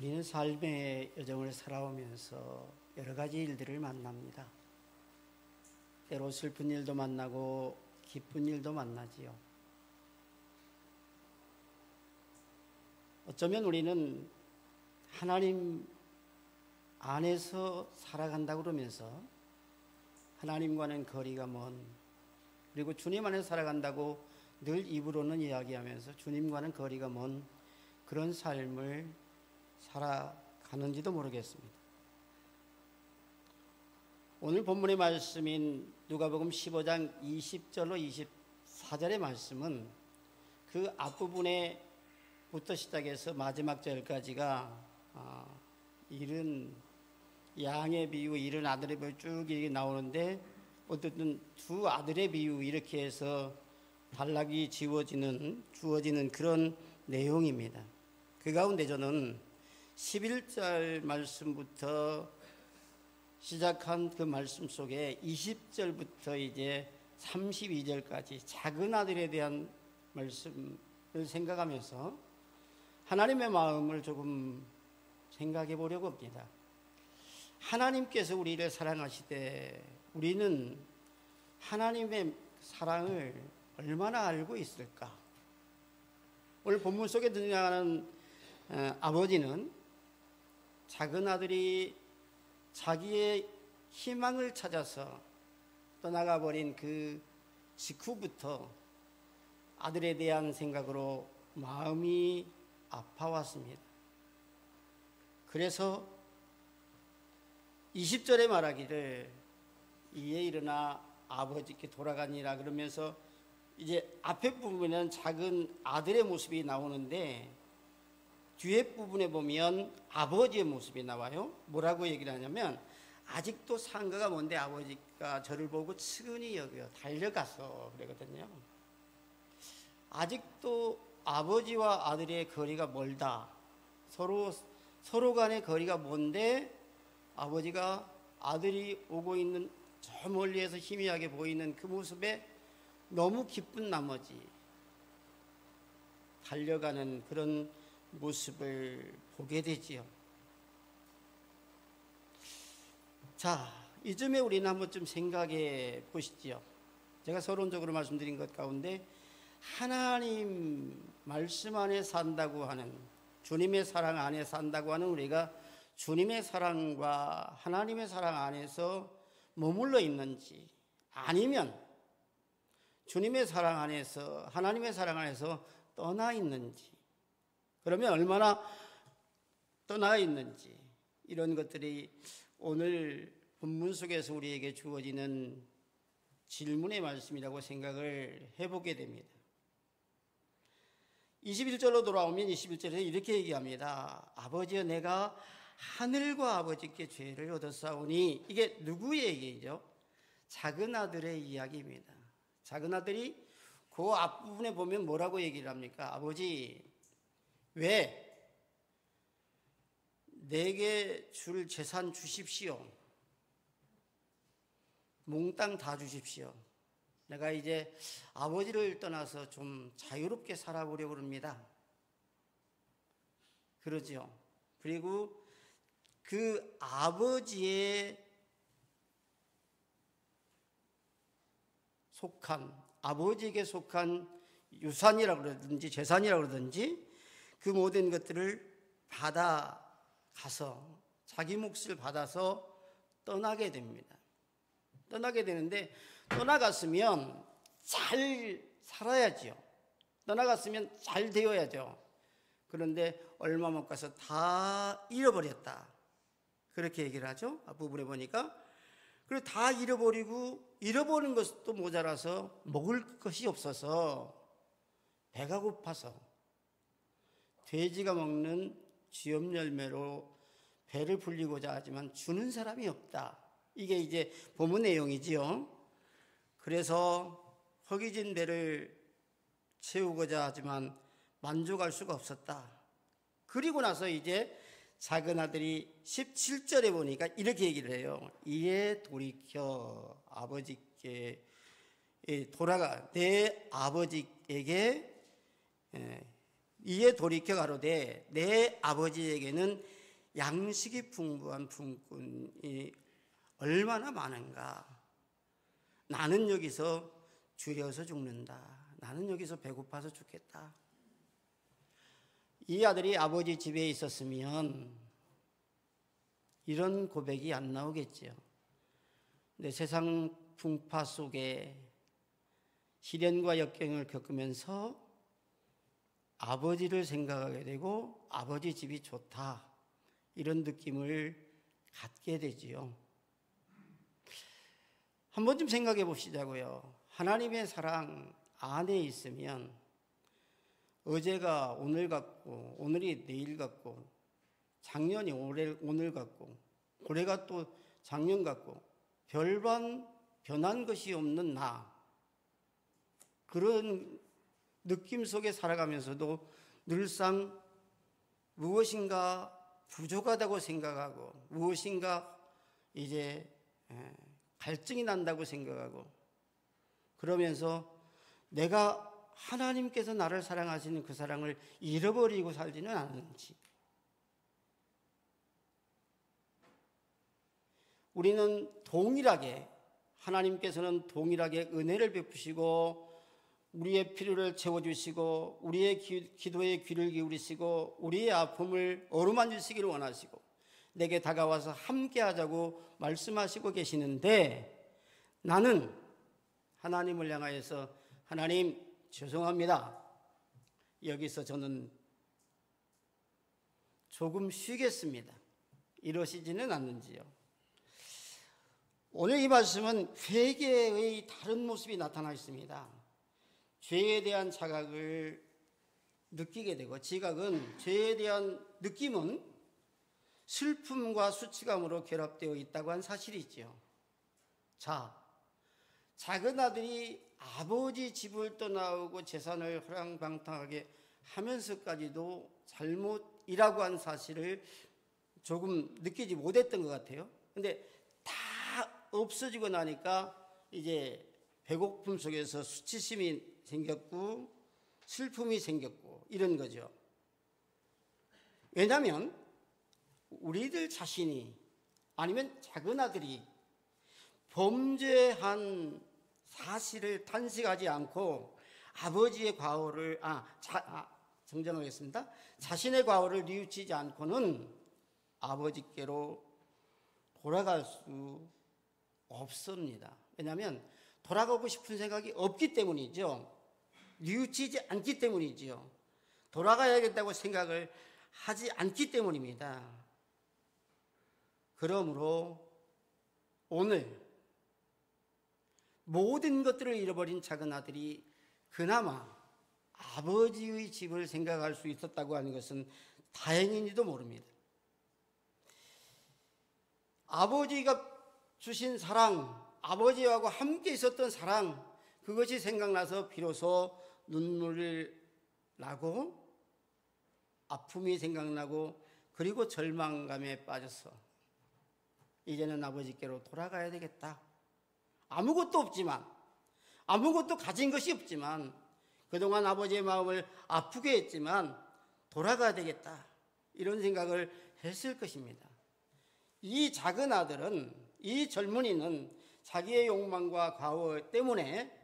우리는 삶의 여정을 살아오면서 여러 가지 일들을 만납니다. 때로 슬픈 일도 만나고 기쁜 일도 만나지요. 어쩌면 우리는 하나님 안에서 살아간다고 그러면서 하나님과는 거리가 먼, 그리고 주님 안에서 살아간다고 늘 입으로는 이야기하면서 주님과는 거리가 먼 그런 삶을 살아가는지도 모르겠습니다. 오늘 본문의 말씀인 누가복음 15장 20절로 24절의 말씀은 그 앞부분에부터 시작해서 마지막 절까지가 잃은 양의 비유, 잃은 아들의 비유 쭉 이렇게 나오는데, 어쨌든 두 아들의 비유 이렇게 해서 단락이 주어지는 그런 내용입니다. 그 가운데 저는 11절 말씀부터 시작한 그 말씀 속에 20절부터 이제 32절까지 작은 아들에 대한 말씀을 생각하면서 하나님의 마음을 조금 생각해 보려고 합니다. 하나님께서 우리를 사랑하시되 우리는 하나님의 사랑을 얼마나 알고 있을까? 오늘 본문 속에 등장하는 아버지는 작은 아들이 자기의 희망을 찾아서 떠나가 버린 그 직후부터 아들에 대한 생각으로 마음이 아파왔습니다. 그래서 20절에 말하기를 이에 일어나 아버지께 돌아가니라 그러면서 이제 앞에 부분에는 작은 아들의 모습이 나오는데 뒤에 부분에 보면 아버지의 모습이 나와요. 뭐라고 얘기를 하냐면 아직도 상가가 먼데 아버지가 저를 보고 측은히 여겨 달려가서 그러거든요. 아직도 아버지와 아들의 거리가 멀다. 서로 간의 거리가 먼데 아버지가 아들이 오고 있는 저 멀리에서 희미하게 보이는 그 모습에 너무 기쁜 나머지 달려가는 그런 모습을 보게 되지요. 자, 이쯤에 우리는 한번 좀 생각해 보시지요. 제가 서론적으로 말씀드린 것 가운데 하나님 말씀 안에 산다고 하는, 주님의 사랑 안에 산다고 하는 우리가 주님의 사랑과 하나님의 사랑 안에서 머물러 있는지, 아니면 주님의 사랑 안에서 하나님의 사랑 안에서 떠나 있는지, 그러면 얼마나 떠나 있는지, 이런 것들이 오늘 본문 속에서 우리에게 주어지는 질문의 말씀이라고 생각을 해보게 됩니다. 21절로 돌아오면 21절에 이렇게 얘기합니다. 아버지여 내가 하늘과 아버지께 죄를 얻었사오니, 이게 누구의 얘기죠? 작은 아들의 이야기입니다. 작은 아들이 그 앞부분에 보면 뭐라고 얘기를 합니까? 아버지, 왜 내게 줄 재산 주십시오. 몽땅 다 주십시오. 내가 이제 아버지를 떠나서 좀 자유롭게 살아보려고 합니다. 그러죠. 그리고 그 아버지의 아버지에게 속한 유산이라고 그러든지 재산이라고 그러든지 그 모든 것들을 받아가서 자기 몫을 받아서 떠나게 됩니다. 떠나게 되는데, 떠나갔으면 잘 살아야지요. 떠나갔으면 잘 되어야죠. 그런데 얼마 못 가서 다 잃어버렸다. 그렇게 얘기를 하죠. 앞부분에 보니까. 그리고 다 잃어버리고, 잃어버린 것도 모자라서 먹을 것이 없어서 배가 고파서 돼지가 먹는 쥐염 열매로 배를 불리고자 하지만 주는 사람이 없다. 이게 이제 본문 내용이지요. 그래서 허기진 배를 채우고자 하지만 만족할 수가 없었다. 그리고 나서 이제 작은 아들이 17절에 보니까 이렇게 얘기를 해요. 이에 돌이켜 아버지께 내 아버지에게 이에 돌이켜 가로되 내 아버지에게는 양식이 풍부한 품꾼이 얼마나 많은가. 나는 여기서 줄여서 죽는다. 나는 여기서 배고파서 죽겠다. 이 아들이 아버지 집에 있었으면 이런 고백이 안 나오겠지요. 근데 세상 풍파 속에 시련과 역경을 겪으면서 아버지를 생각하게 되고 아버지 집이 좋다, 이런 느낌을 갖게 되지요. 한 번쯤 생각해 보시자고요. 하나님의 사랑 안에 있으면 어제가 오늘 같고 오늘이 내일 같고 작년이 오늘 같고 올해가 또 작년 같고 별반 변한 것이 없는 나, 그런 느낌 속에 살아가면서도 늘상 무엇인가 부족하다고 생각하고 무엇인가 이제 갈증이 난다고 생각하고, 그러면서 내가 하나님께서 나를 사랑하시는 그 사랑을 잃어버리고 살지는 않는지. 우리는 동일하게, 하나님께서는 동일하게 은혜를 베푸시고 우리의 필요를 채워주시고 우리의 기도에 귀를 기울이시고 우리의 아픔을 어루만지시기를 원하시고 내게 다가와서 함께하자고 말씀하시고 계시는데, 나는 하나님을 향하여서 하나님 죄송합니다, 여기서 저는 조금 쉬겠습니다, 이러시지는 않는지요. 오늘 이 말씀은 회개의 다른 모습이 나타나 있습니다. 죄에 대한 자각을 느끼게 되고, 지각은, 죄에 대한 느낌은 슬픔과 수치감으로 결합되어 있다고 한 사실이지요. 자, 작은 아들이 아버지 집을 떠나오고 재산을 허랑방탕하게 하면서까지도 잘못이라고 한 사실을 조금 느끼지 못했던 것 같아요. 근데 다 없어지고 나니까 이제 배고픔 속에서 수치심이 생겼고 슬픔이 생겼고 이런 거죠. 왜냐하면 우리들 자신이, 아니면 작은 아들이 범죄한 사실을 탄식하지 않고 아버지의 과오를 정정하겠습니다. 자신의 과오를 뉘우치지 않고는 아버지께로 돌아갈 수 없습니다. 왜냐하면 돌아가고 싶은 생각이 없기 때문이죠. 뉘우치지 않기 때문이죠. 돌아가야겠다고 생각을 하지 않기 때문입니다. 그러므로 오늘 모든 것들을 잃어버린 작은 아들이 그나마 아버지의 집을 생각할 수 있었다고 하는 것은 다행인지도 모릅니다. 아버지가 주신 사랑, 아버지하고 함께 있었던 사랑, 그것이 생각나서 비로소 눈물을 나고 아픔이 생각나고 그리고 절망감에 빠져서 이제는 아버지께로 돌아가야 되겠다. 아무것도 없지만, 아무것도 가진 것이 없지만, 그동안 아버지의 마음을 아프게 했지만 돌아가야 되겠다, 이런 생각을 했을 것입니다. 이 작은 아들은, 이 젊은이는 자기의 욕망과 과오 때문에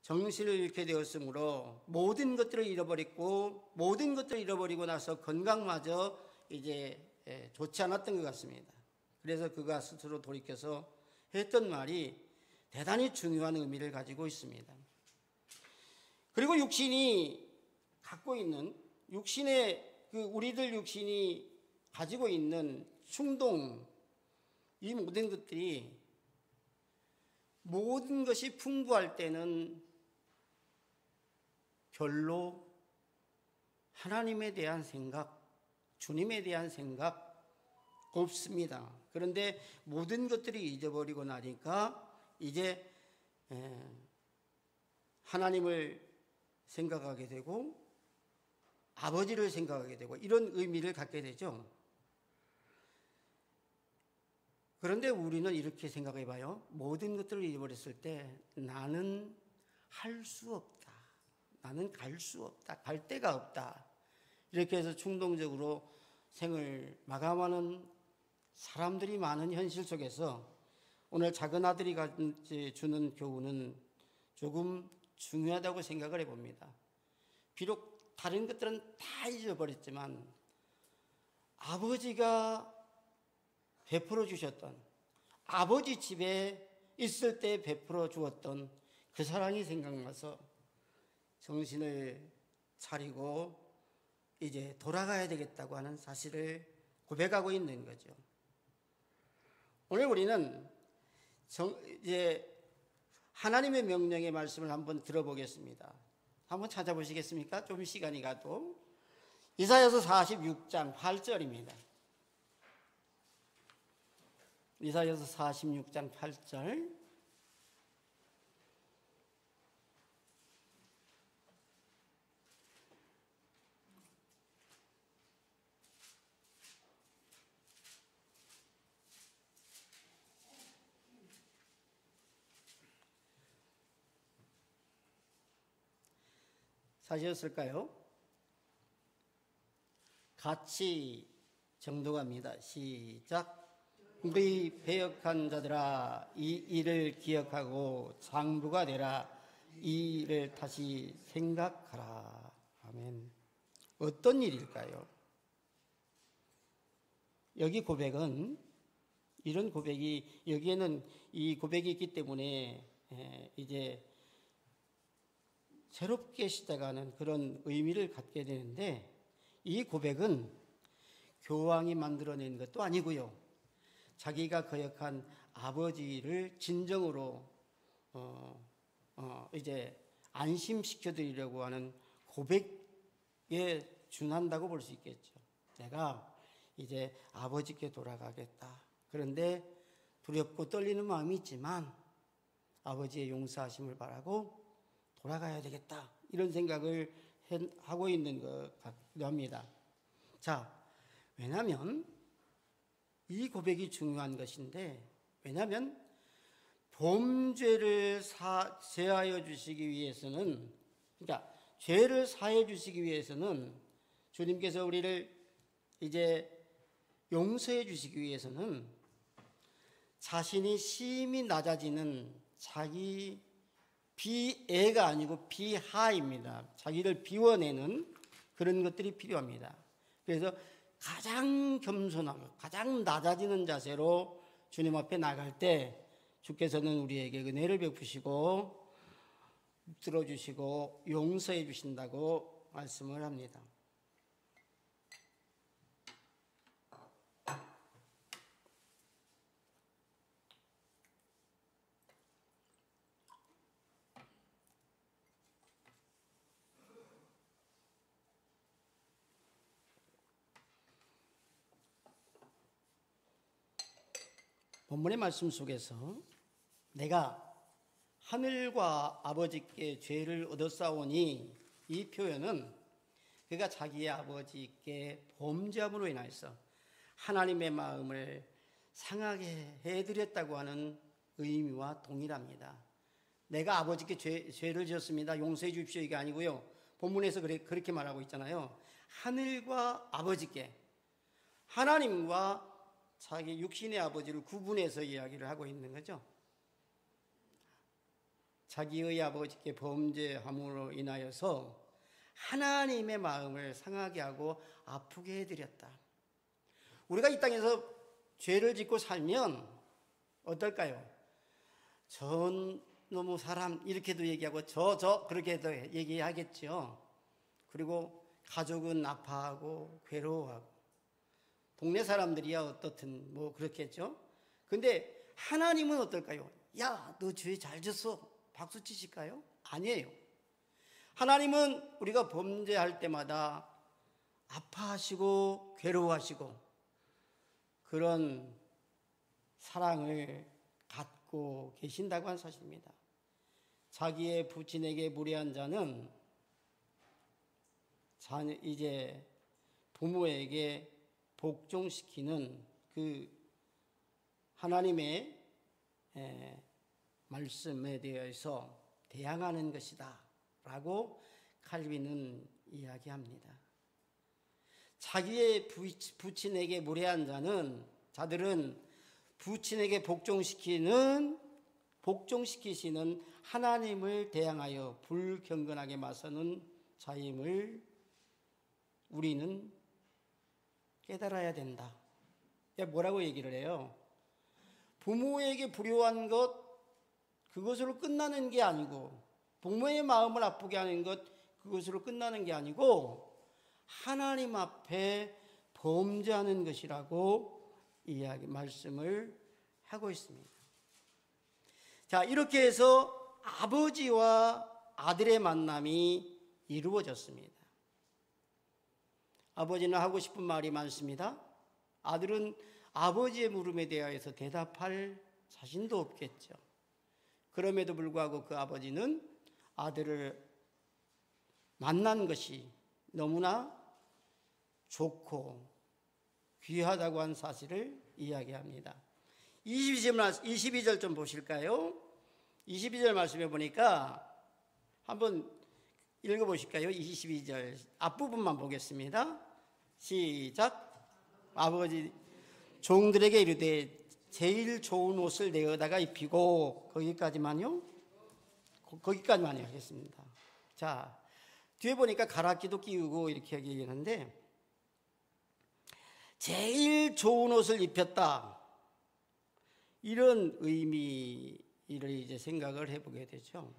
정신을 잃게 되었으므로 모든 것들을 잃어버렸고, 모든 것들을 잃어버리고 나서 건강마저 이제 좋지 않았던 것 같습니다. 그래서 그가 스스로 돌이켜서 했던 말이 대단히 중요한 의미를 가지고 있습니다. 그리고 육신이 갖고 있는, 우리들 육신이 가지고 있는 충동, 이 모든 것들이, 모든 것이 풍부할 때는 별로 하나님에 대한 생각, 주님에 대한 생각 없습니다. 그런데 모든 것들이 잊어버리고 나니까 이제 하나님을 생각하게 되고 아버지를 생각하게 되고 이런 의미를 갖게 되죠. 그런데 우리는 이렇게 생각해 봐요. 모든 것들을 잊어버렸을 때 나는 할 수 없다. 나는 갈 수 없다. 갈 데가 없다. 이렇게 해서 충동적으로 생을 마감하는 사람들이 많은 현실 속에서 오늘 작은 아들이 주는 교훈은 조금 중요하다고 생각을 해봅니다. 비록 다른 것들은 다 잊어버렸지만 아버지가 베풀어 주셨던, 아버지 집에 있을 때 베풀어 주었던 그 사랑이 생각나서 정신을 차리고 이제 돌아가야 되겠다고 하는 사실을 고백하고 있는 거죠. 오늘 우리는 이제 하나님의 명령의 말씀을 한번 들어보겠습니다. 한번 찾아보시겠습니까? 좀 시간이 가도. 이사야서 46장 8절입니다. 이사야서 46장 8절. 사셨을까요? 같이 정독합니다. 시작. 우리 배역한 자들아 이 일을 기억하고 장부가 되라. 이 일을 다시 생각하라. 아멘. 어떤 일일까요? 여기 고백은 이런 고백이 여기에는 이 고백이 있기 때문에 이제 새롭게 시작하는 그런 의미를 갖게 되는데 이 고백은 교황이 만들어낸 것도 아니고요. 자기가 거역한 아버지를 진정으로 이제 안심시켜 드리려고 하는 고백에 준한다고 볼 수 있겠죠. 내가 이제 아버지께 돌아가겠다. 그런데 두렵고 떨리는 마음이 있지만 아버지의 용서하심을 바라고 돌아가야 되겠다. 이런 생각을 하고 있는 것 같기도 합니다. 자, 왜냐하면 이 고백이 중요한 것인데, 왜냐하면 범죄를 제하여 주시기 위해서는, 그러니까 죄를 사해 주시기 위해서는 주님께서 우리를 이제 용서해 주시기 위해서는 자신이 심히 낮아지는 자기 비애가 아니고 비하입니다. 자기를 비워내는 그런 것들이 필요합니다. 그래서 가장 겸손하고 가장 낮아지는 자세로 주님 앞에 나갈 때 주께서는 우리에게 은혜를 베푸시고 들어주시고 용서해 주신다고 말씀을 합니다. 본문의 말씀 속에서 내가 하늘과 아버지께 죄를 얻었사오니 이 표현은 그가 자기의 아버지께 범죄함으로 인하여서 하나님의 마음을 상하게 해드렸다고 하는 의미와 동일합니다. 내가 아버지께 죄를 지었습니다. 용서해 주십시오. 이게 아니고요. 본문에서 그렇게 말하고 있잖아요. 하늘과 아버지께, 하나님과 자기 육신의 아버지를 구분해서 이야기를 하고 있는 거죠. 자기의 아버지께 범죄함으로 인하여서 하나님의 마음을 상하게 하고 아프게 해드렸다. 우리가 이 땅에서 죄를 짓고 살면 어떨까요? 전 너무 사람 이렇게도 얘기하고 그렇게도 얘기하겠죠. 그리고 가족은 아파하고 괴로워하고 동네 사람들이야 어떻든 뭐 그렇겠죠. 근데 하나님은 어떨까요? 야, 너 죄 잘 졌어. 박수 치실까요? 아니에요. 하나님은 우리가 범죄할 때마다 아파하시고 괴로워하시고 그런 사랑을 갖고 계신다고 하는 사실입니다. 자기의 부친에게 무례한 자는 이제 부모에게 복종시키는 그 하나님의 말씀에 대해서 대항하는 것이다 라고 칼빈은 이야기합니다. 자기의 부친에게 무례한 자들은 부친에게 복종시키시는 하나님을 대항하여 불경건하게 맞서는 자임을 우리는 깨달아야 된다. 뭐라고 얘기를 해요? 부모에게 불효한 것, 그것으로 끝나는 게 아니고, 부모의 마음을 아프게 하는 것, 그것으로 끝나는 게 아니고 하나님 앞에 범죄하는 것이라고 말씀을 하고 있습니다. 자, 이렇게 해서 아버지와 아들의 만남이 이루어졌습니다. 아버지는 하고 싶은 말이 많습니다. 아들은 아버지의 물음에 대하여서 대답할 자신도 없겠죠. 그럼에도 불구하고 그 아버지는 아들을 만난 것이 너무나 좋고 귀하다고 한 사실을 이야기합니다. 22절 좀 보실까요? 22절 말씀해 보니까 한번 읽어보실까요? 22절 앞부분만 보겠습니다. 시작. 아버지 종들에게 이르되 제일 좋은 옷을 내어다가 입히고, 거기까지만요 하겠습니다. 자, 뒤에 보니까 가락기도 끼우고 이렇게 얘기하는데, 제일 좋은 옷을 입혔다, 이런 의미를 이제 생각을 해보게 되죠.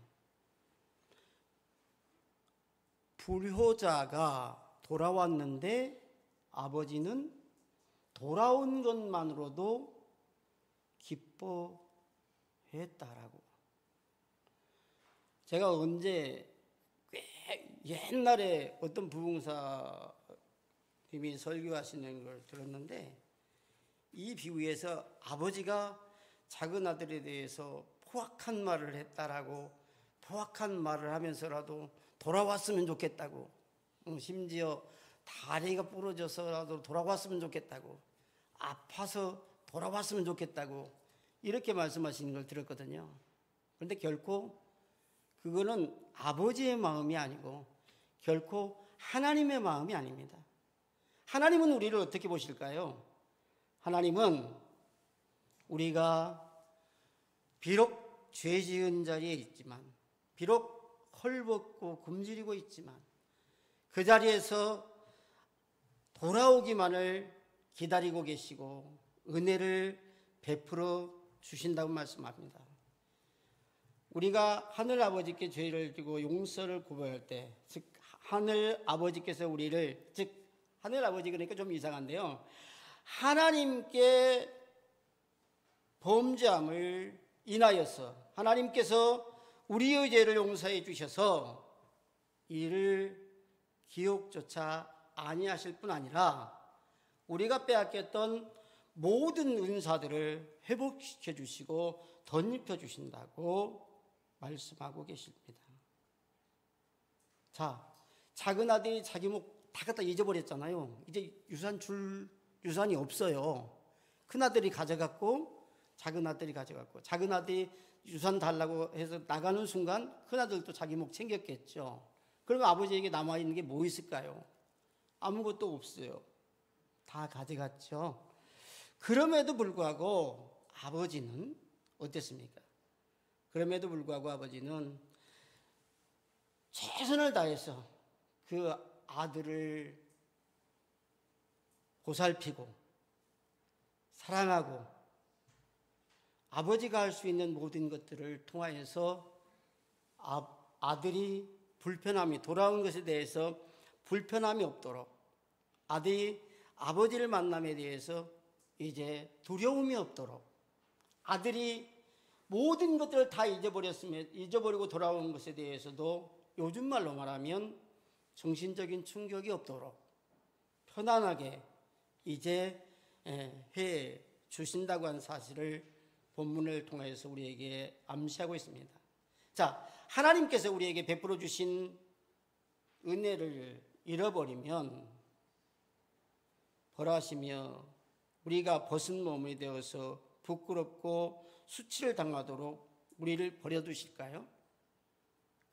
불효자가 돌아왔는데 아버지는 돌아온 것만으로도 기뻐했다라고. 제가 언제 꽤 옛날에 어떤 부흥사님이 설교하시는 걸 들었는데, 이 비유에서 아버지가 작은 아들에 대해서 포악한 말을 했다라고, 포악한 말을 하면서라도 돌아왔으면 좋겠다고, 심지어 다리가 부러져서라도 돌아왔으면 좋겠다고, 아파서 돌아왔으면 좋겠다고 이렇게 말씀하시는 걸 들었거든요. 그런데 결코 그거는 아버지의 마음이 아니고 결코 하나님의 마음이 아닙니다. 하나님은 우리를 어떻게 보실까요? 하나님은 우리가 비록 죄 지은 자리에 있지만, 비록 헐벗고 굶주리고 있지만 그 자리에서 돌아오기만을 기다리고 계시고 은혜를 베풀어 주신다고 말씀합니다. 우리가 하늘 아버지께 죄를 지고 용서를 구할 때, 즉 하늘 아버지께서 우리를, 즉 하늘 아버지 그러니까 좀 이상한데요, 하나님께 범죄함을 인하여서 하나님께서 우리의 죄를 용서해 주셔서 이를 기억조차 아니하실 뿐 아니라 우리가 빼앗겼던 모든 은사들을 회복시켜 주시고 덧입혀 주신다고 말씀하고 계십니다. 자, 작은 아들이 자기 목 다 갖다 잊어버렸잖아요. 이제 유산이 없어요. 큰 아들이 가져갔고 작은 아들이 가져갔고, 작은 아들이 유산 달라고 해서 나가는 순간 큰 아들도 자기 목 챙겼겠죠. 그러면 아버지에게 남아있는 게 뭐 있을까요? 아무것도 없어요. 다 가져갔죠. 그럼에도 불구하고 아버지는 어땠습니까? 그럼에도 불구하고 아버지는 최선을 다해서 그 아들을 보살피고 사랑하고 아버지가 할 수 있는 모든 것들을 통하여서 아들이 돌아온 것에 대해서 불편함이 없도록, 아들이 아버지를 만남에 대해서 이제 두려움이 없도록, 아들이 모든 것들을 다 잊어버리고 돌아온 것에 대해서도 요즘 말로 말하면 정신적인 충격이 없도록 편안하게 이제 해 주신다고 하는 사실을 본문을 통해서 우리에게 암시하고 있습니다. 자, 하나님께서 우리에게 베풀어 주신 은혜를 잃어버리면 벌하시며 우리가 벗은 몸이 되어서 부끄럽고 수치를 당하도록 우리를 버려두실까요?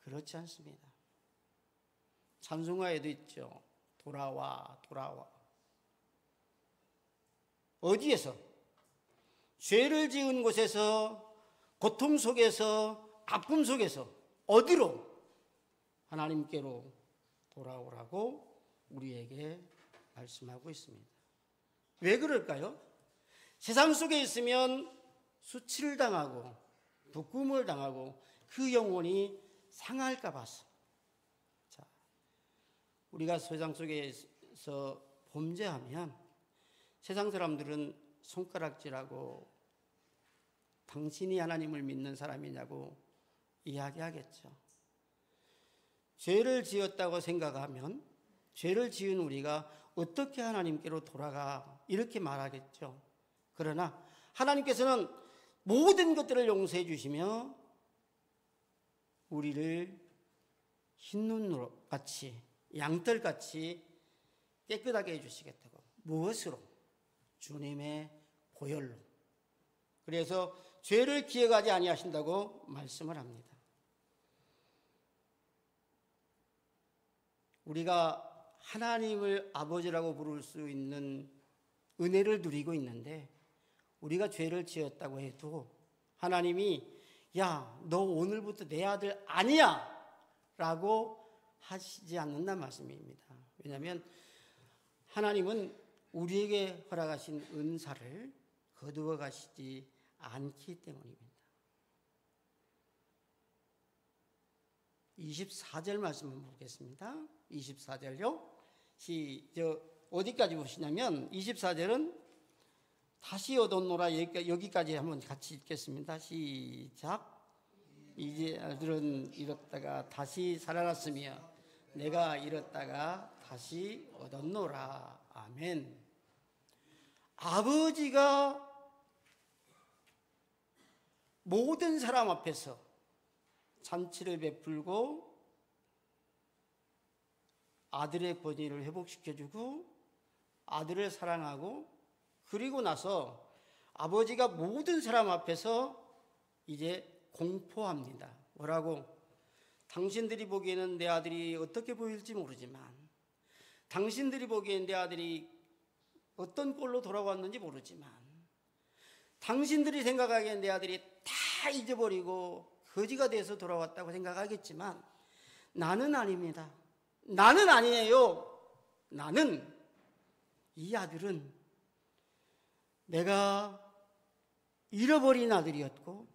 그렇지 않습니다. 찬송가에도 있죠. 돌아와, 돌아와. 어디에서? 죄를 지은 곳에서, 고통 속에서, 아픔 속에서 어디로? 하나님께로 돌아오라고 우리에게 말씀하고 있습니다. 왜 그럴까요? 세상 속에 있으면 수치를 당하고 부끄러움을 당하고 그 영혼이 상할까 봐서. 자, 우리가 세상 속에서 범죄하면 세상 사람들은 손가락질하고 당신이 하나님을 믿는 사람이냐고 이야기하겠죠. 죄를 지었다고 생각하면 죄를 지은 우리가 어떻게 하나님께로 돌아가 이렇게 말하겠죠. 그러나 하나님께서는 모든 것들을 용서해 주시며 우리를 흰눈같이 양털같이 깨끗하게 해주시겠다고. 무엇으로? 주님의 보혈로. 그래서 죄를 기억하지 아니하신다고 말씀을 합니다. 우리가 하나님을 아버지라고 부를 수 있는 은혜를 누리고 있는데 우리가 죄를 지었다고 해도 하나님이 야, 너 오늘부터 내 아들 아니야 라고 하시지 않는다는 말씀입니다. 왜냐하면 하나님은 우리에게 허락하신 은사를 거두어 가시지 않기 때문입니다. 24절 말씀 한번 보겠습니다. 24절요. 어디까지 보시냐면 24절은 다시 얻었노라. 여기까지 한번 같이 읽겠습니다. 시작. 이제 아들은 잃었다가 다시 살아났으며 내가 잃었다가 다시 얻었노라. 아멘. 아버지가 모든 사람 앞에서 잔치를 베풀고 아들의 권위를 회복시켜주고 아들을 사랑하고 그리고 나서 아버지가 모든 사람 앞에서 이제 공포합니다. 뭐라고? 당신들이 보기에는 내 아들이 어떻게 보일지 모르지만 당신들이 보기엔 내 아들이 어떤 꼴로 돌아왔는지 모르지만 당신들이 생각하기엔 내 아들이 다 잊어버리고 거지가 돼서 돌아왔다고 생각하겠지만 나는 아닙니다. 나는 아니에요. 나는 이 아들은 내가 잃어버린 아들이었고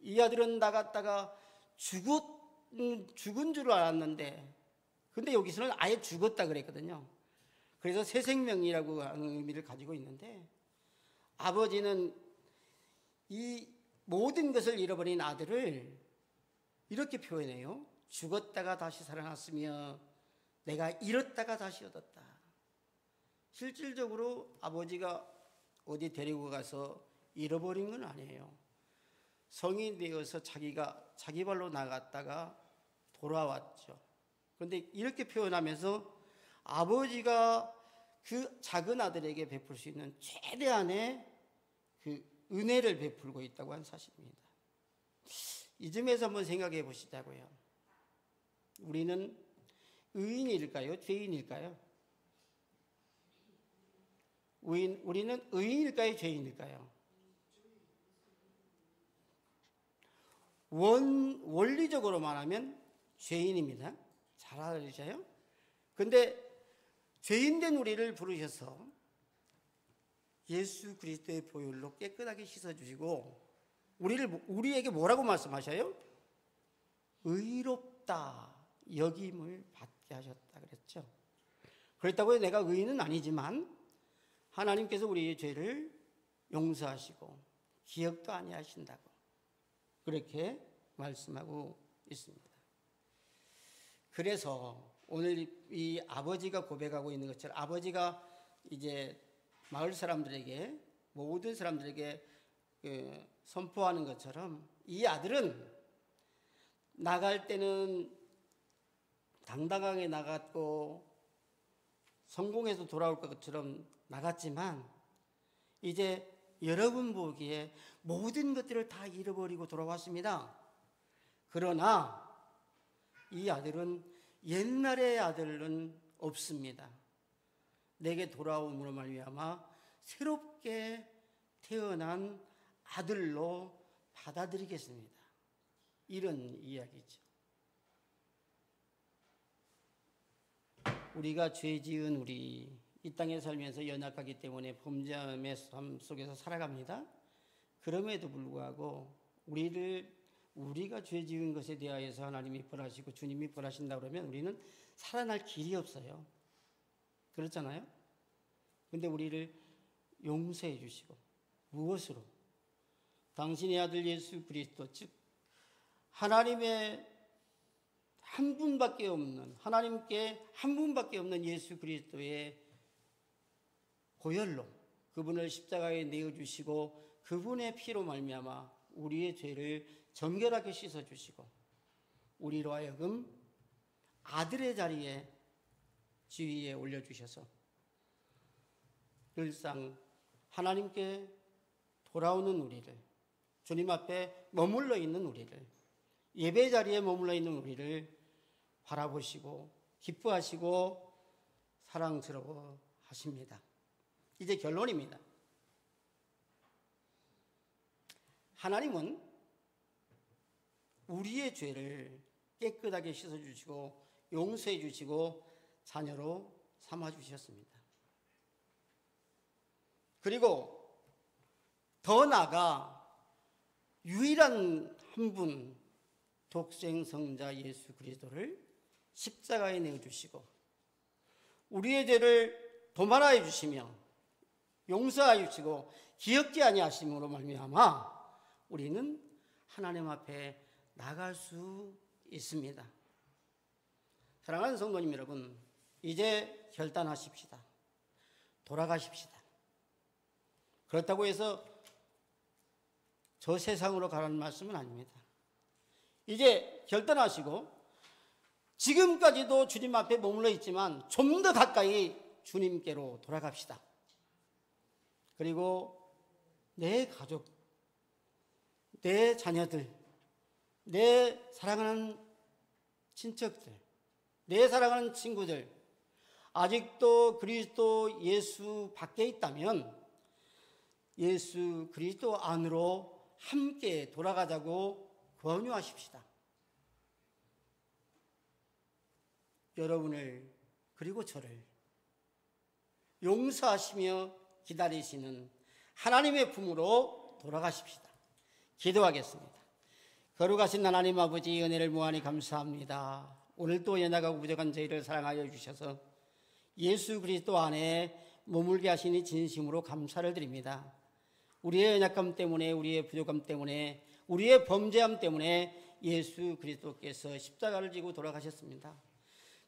이 아들은 나갔다가 죽은 줄 알았는데 근데 여기서는 아예 죽었다 그랬거든요. 그래서 새 생명이라고 하는 의미를 가지고 있는데 아버지는 이 모든 것을 잃어버린 아들을 이렇게 표현해요. 죽었다가 다시 살아났으며 내가 잃었다가 다시 얻었다. 실질적으로 아버지가 어디 데리고 가서 잃어버린 건 아니에요. 성인 되어서 자기가 자기 발로 나갔다가 돌아왔죠. 그런데 이렇게 표현하면서 아버지가 그 작은 아들에게 베풀 수 있는 최대한의 그 은혜를 베풀고 있다고 하는 사실입니다. 이 점에서 한번 생각해 보시자고요. 우리는 의인일까요? 죄인일까요? 우리는 의인일까요? 죄인일까요? 원리적으로 말하면 죄인입니다. 잘 알아주세요. 근데 죄인된 우리를 부르셔서 예수 그리스도의 보혈로 깨끗하게 씻어주시고 우리에게 뭐라고 말씀하셔요? 의롭다 여김을 받게 하셨다 그랬죠. 그렇다고 내가 의인은 아니지만 하나님께서 우리의 죄를 용서하시고 기억도 아니하신다고 그렇게 말씀하고 있습니다. 그래서 오늘 이 아버지가 고백하고 있는 것처럼 아버지가 이제 마을 사람들에게 모든 사람들에게 선포하는 것처럼 이 아들은 나갈 때는 당당하게 나갔고 성공해서 돌아올 것처럼 나갔지만 이제 여러분 보기에 모든 것들을 다 잃어버리고 돌아왔습니다. 그러나 이 아들은 옛날의 아들은 없습니다. 내게 돌아옴으로 말미암아 새롭게 태어난 아들로 받아들이겠습니다. 이런 이야기죠. 우리가 죄 지은 우리 이 땅에 살면서 연약하기 때문에 범죄함의 삶 속에서 살아갑니다. 그럼에도 불구하고 우리가 죄 지은 것에 대하여서 하나님이 벌하시고 주님이 벌하신다 그러면 우리는 살아날 길이 없어요. 그렇잖아요? 근데 우리를 용서해 주시고 무엇으로? 당신의 아들 예수 그리스도, 즉 하나님의 한 분밖에 없는, 하나님께 한 분밖에 없는 예수 그리스도의 보혈로 그분을 십자가에 내어주시고 그분의 피로 말미암아 우리의 죄를 정결하게 씻어주시고 우리로 하여금 아들의 자리에 지위에 올려주셔서 늘상 하나님께 돌아오는 우리를, 주님 앞에 머물러 있는 우리를, 예배 자리에 머물러 있는 우리를 바라보시고 기뻐하시고 사랑스러워 하십니다. 이제 결론입니다. 하나님은 우리의 죄를 깨끗하게 씻어주시고 용서해 주시고 자녀로 삼아주셨습니다. 그리고 더 나아가 유일한 한 분, 독생성자 예수 그리스도를 십자가에 내어주시고 우리의 죄를 도말하여 주시며 용서하여 주시고 기억지 아니하심으로 말미암아 우리는 하나님 앞에 나갈 수 있습니다. 사랑하는 성도님 여러분, 이제 결단하십시다. 돌아가십시다. 그렇다고 해서 저 세상으로 가라는 말씀은 아닙니다. 이제 결단하시고 지금까지도 주님 앞에 머물러 있지만 좀 더 가까이 주님께로 돌아갑시다. 그리고 내 가족, 내 자녀들, 내 사랑하는 친척들, 내 사랑하는 친구들, 아직도 그리스도 예수 밖에 있다면 예수 그리스도 안으로 함께 돌아가자고 권유하십시다. 여러분을 그리고 저를 용서하시며 기다리시는 하나님의 품으로 돌아가십시다. 기도하겠습니다. 거룩하신 하나님 아버지, 은혜를 무한히 감사합니다. 오늘도 연약하고 부족한 저희를 사랑하여 주셔서 예수 그리스도 안에 머물게 하시니 진심으로 감사를 드립니다. 우리의 연약함 때문에, 우리의 부족함 때문에, 우리의 범죄함 때문에 예수 그리스도께서 십자가를 지고 돌아가셨습니다.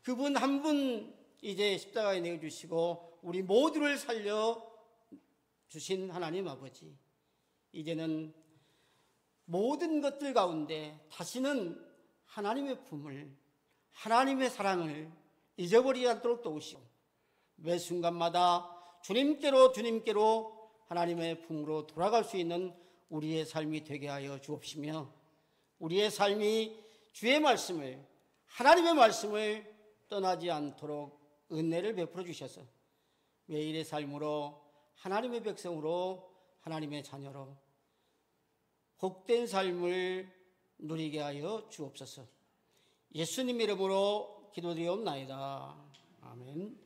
그분 한 분 이제 십자가에 내어주시고 우리 모두를 살려주신 하나님 아버지, 이제는 모든 것들 가운데 다시는 하나님의 품을, 하나님의 사랑을 잊어버리지 않도록 도우시고 매 순간마다 주님께로 하나님의 품으로 돌아갈 수 있는 우리의 삶이 되게 하여 주옵시며 우리의 삶이 주의 말씀을, 하나님의 말씀을 떠나지 않도록 은혜를 베풀어 주셔서 매일의 삶으로 하나님의 백성으로, 하나님의 자녀로 복된 삶을 누리게 하여 주옵소서. 예수님 이름으로 기도드리옵나이다. 아멘.